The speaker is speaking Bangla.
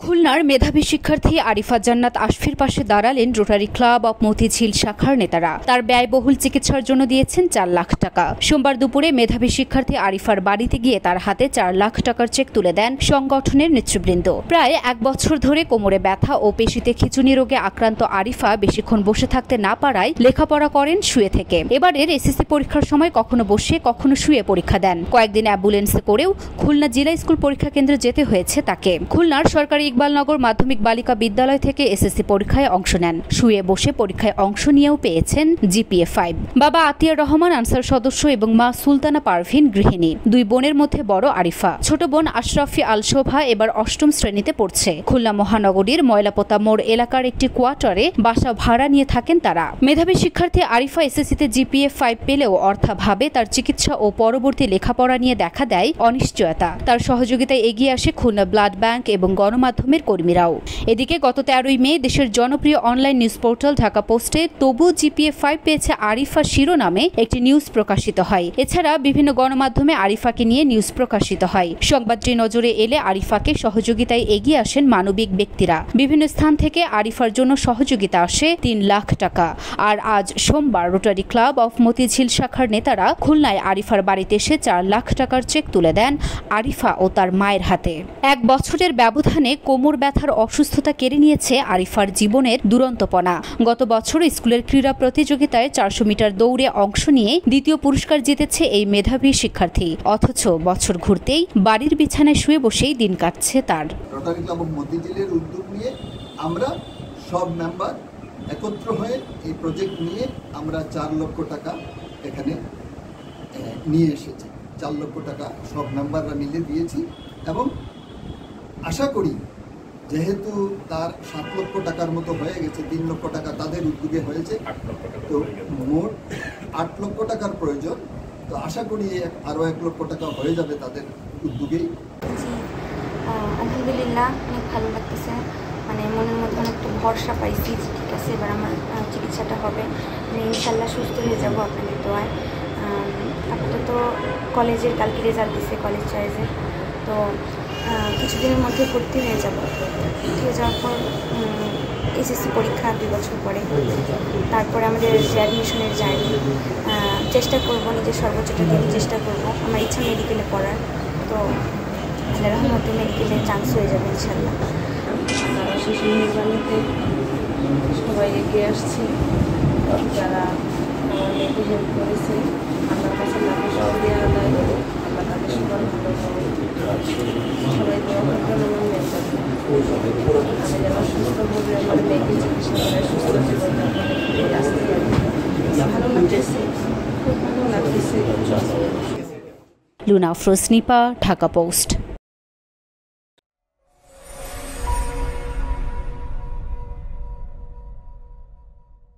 খুলনার মেধাবী শিক্ষার্থী আরিফা জান্নাত আশফির পাশে দাঁড়ালেন রোটারি ক্লাব অব মতিঝিল শাখার নেতারা। তার ব্যয়বহুল চিকিৎসার জন্য দিয়েছেন ৪ লাখ টাকা। সোমবার দুপুরে মেধাবী শিক্ষার্থী আরিফার বাড়িতে গিয়ে তার হাতে ৪ লাখ টাকার চেক তুলে দেন সংগঠনের নেতৃবৃন্দ। প্রায় ১ বছর ধরে কোমরে ব্যথা ও পেশিতে খিঁচুনি রোগে আক্রান্ত আরিফা বেশিক্ষণ বসে থাকতে না পারায় লেখাপড়া করেন শুয়ে থেকে। এবারের এসএসসি পরীক্ষার সময় কখনো বসে কখনো শুয়ে পরীক্ষা দেন। কয়েকদিন অ্যাম্বুলেন্সে করেও খুলনা জেলা স্কুল পরীক্ষা কেন্দ্রে যেতে হয়েছে তাকে। খুলনার সরকারি ইকবালনগর মাধ্যমিক বালিকা বিদ্যালয় থেকে এসএসসি পরীক্ষায় অংশ নেন। শুয়ে বসে পরীক্ষায় অংশ নিয়েও পেয়েছেন জিপিএ 5। বাবা আতিয়ার রহমান আনসার সদস্য এবং মা সুলতানা পারভিন গৃহিণী। 2 বোনের মধ্যে বড় আরিফা। ছোট বোন আশরাফি আল শোভা এবার 8ম শ্রেণীতে পড়ছে। খুলনা মহানগরীর ময়লাপোতা মোড় এলাকার একটি কোয়ার্টারে বাসা ভাড়া নিয়ে থাকেন তারা। মেধাবী শিক্ষার্থী আরিফা এসএসসিতে জিপিএ 5 পেলেও অর্থাভাবে তার চিকিৎসা ও পরবর্তী লেখাপড়া নিয়ে দেখা দেয় অনিশ্চয়তা। তার সহযোগিতায় এগিয়ে আসে খুলনা ব্লাড ব্যাংক এবং গণমাধ্যমের কর্মীরাও। এদিকে গত 13ই মে দেশের জনপ্রিয় অনলাইন নিউজ পোর্টাল ঢাকা পোস্টে তবু জিপিএ 5 পেয়েছে আরিফা শিরোনামে একটি নিউজ প্রকাশিত হয়। এছাড়া বিভিন্ন গণমাধ্যমে আরিফাকে নিয়ে নিউজ প্রকাশিত হয়। সংবাদটি নজরে এলে আরিফাকে সহযোগিতায় এগিয়ে আসেন মানবিক ব্যক্তিরা। বিভিন্ন স্থান থেকে আরিফার জন্য সহযোগিতা আসে 3 লাখ টাকা। আর আজ সোমবার রোটারি ক্লাব অফ মতিঝিল শাখার নেতারা খুলনায় আরিফার বাড়িতে এসে 4 লাখ টাকার চেক তুলে দেন আরিফা ও তার মায়ের হাতে। 1 বছরের ব্যবধানে কোমর ব্যথার অসুস্থতা কেড়ে নিয়েছে আরিফার জীবনের দুরন্তপনা। গত বছর স্কুলের ক্রীড়া প্রতিযোগিতায় 400 মিটার দৌড়ে অংশ নিয়ে 2য় পুরস্কার জিতেছে এই মেধাবী শিক্ষার্থী। অথচ বছর ঘুরতেই বাড়ির বিছানায় শুয়ে বসেই দিন কাটছে তার। রোটারি ক্লাব অফ মতিঝিলের উদ্যোগ নিয়ে আমরা সব মেম্বার একত্র হয়ে এই প্রজেক্ট নিয়ে আমরা 4 লক্ষ টাকা এখানে নিয়ে এসেছি। 4 লক্ষ টাকা সব মেম্বাররা মিলে দিয়েছি এবং আশা করি যেহেতু তার 7 লক্ষ টাকার মতো হয়ে গেছে, 3 লক্ষ টাকা তাদের উদ্যোগে হয়েছে, তো মোট 8 লক্ষ টাকার প্রয়োজন। তো আশা করি আরও 1 লক্ষ টাকা হয়ে যাবে তাদের উদ্যোগেই। আলহামদুলিল্লাহ অনেক ভালো লাগতেছে, মানে মনের মধ্যে অনেকটা ভরসা পাইছি। ঠিক আছে, এবার আমার চিকিৎসাটা হবে, মানে ইনশাল্লাহ সুস্থ হয়ে যাবো আপনাদের দোয়ায়। আপাতত কলেজের কালকে রেজাল্ট দিচ্ছে, কলেজ চয়েসের, তো কিছুদিনের মধ্যে ভর্তি হয়ে যাব। ভর্তি হয়ে যাওয়ার পর এসএসসি পরীক্ষা 2 বছর পরে, তারপরে আমাদের অ্যাডমিশনের জার্নি। চেষ্টা করব, নিজের সর্বোচ্চটা দিয়ে চেষ্টা করব। আমার ইচ্ছা মেডিকেলে পড়ার, তো আল্লাহ রহমতে মেডিকেলে চান্স হয়ে যাবে ইনশাল্লাহ। তারা শিশু নির্মাণীতে সবাই এগিয়ে আসছে, যারা আমার মেয়েকে হেল্প করেছে, আল্লাহর কাছে লাখো শুকরিয়া আদায় করে আল্লাহ তাদের সবার ভালো করে। সবাই দোয়া করবেন আমার মেয়ের জন্য, আমি যেন সুস্থভাবে আমার মেয়েকে চিকিৎসা করে সুস্থ জীবনযাপনে ফিরে আসতে পারি। ভালো লাগতেছে, খুব ভালো লাগতেছে। লুনা আফরোজ নিপা, ঢাকা পোস্ট।